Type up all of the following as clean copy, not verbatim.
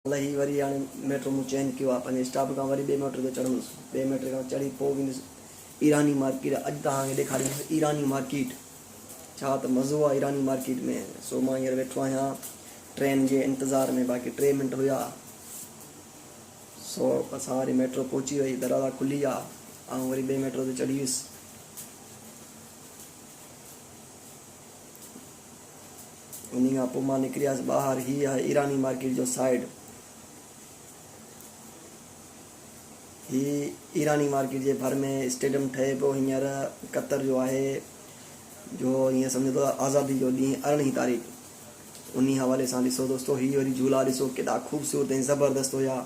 ही वरी हाणे मेट्रो मूं चेंज कयो आहे पंहिंजे स्टॉप खां वरी ॿिए मेट्रो ते चढ़ंदुसि। ॿिए मेट्रो खां चढ़ी पोइ वेंदुसि ईरानी मार्केट। अॼु तव्हांखे ॾेखारींदुसि ईरानी मार्केट, छा त मज़ो आहे ईरानी मार्केट में। सो मां हींअर वेठो आहियां ट्रेन जे इंतज़ार में, बाक़ी 3 मिंट हुया। सो असां वरी मेट्रो पहुची वई, दरवाज़ा खुली विया ऐं वरी ॿिए मेट्रो ते चढ़ी वियुसि। उन खां पोइ मां निकिरी वियुसि ॿाहिरि। हीअ आहे ईरानी मार्केट जो साइड। ही ईरानी मार्केट जे भर में स्टेडियम ठहे पियो हींअर कतर जो आहे, जो हीअं सम्झो त आज़ादी जो ॾींहुं 18 तारीख़। उन हवाले सां ॾिसो दोस्तो, हीअ वरी झूला ॾिसो केॾा ख़ूबसूरत ऐं ज़बरदस्त हुया।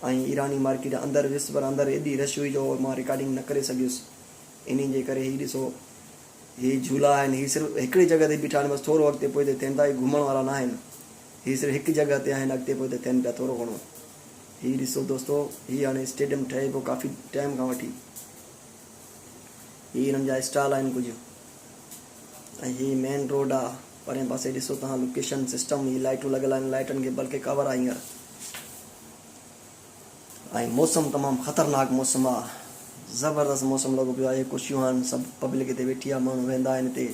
ऐं ईरानी मार्केट अंदरि वियुसि पर अंदरि एॾी रश हुई जो मां रिकॉर्डिंग न करे सघियुसि। इन जे करे हीअ ॾिसो, हीअ झूला आहिनि। हीअ सिर्फ़ु हिकिड़ी जॻह ते बीठा आहिनि, बसि थोरो अॻिते पोइ थियनि था। हीअ घुमण वारा न आहिनि, हीअ सिर्फ़ु हिकु जॻह ते आहिनि, अॻिते पोइ थियनि पिया थोरो घणो। हीअ ॾिसो दोस्तो, हीअ हाणे स्टेडियम ठहे पियो काफ़ी टाइम खां वठी। हीअ हिननि जा स्टॉल आहिनि कुझु, ऐं हीअ मेन रोड आहे। परे पासे ॾिसो तव्हां लोकेशन सिस्टम, हीअ लाइटूं लॻियल आहिनि, लाइटनि खे बल्कि कवर आहे हींअर। ऐं मौसम तमामु ख़तरनाक मौसम आहे, ज़बरदस्त मौसम लॻो पियो आहे। कुर्सियूं आहिनि, सभु पब्लिक हिते वेठी आहे, माण्हू वेंदा आहिनि हिते।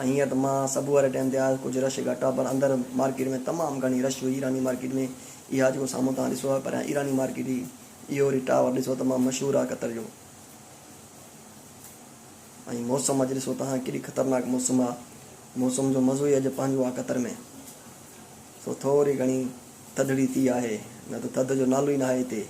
ऐं हींअर त मां सुबुह वारे टाइम ते आयुसि, कुझु रश घटि आहे, पर अंदरि मार्केट में तमामु घणी रश हुई ईरानी मार्केट में। इहा जेको साम्हूं तव्हां ॾिसो आहे पर ईरानी मार्केट ई, इहो वरी टावर ॾिसो तमामु मशहूरु आहे कतर जो। ऐं मौसम अॼु ॾिसो तव्हां केॾी ख़तरनाक मौसम आहे। मौसम जो मज़ो ई अॼु पंहिंजो आहे कतर में। सो थोरी घणी थधिड़ी थी आहे, न त थधि जो नालो ई न आहे हिते।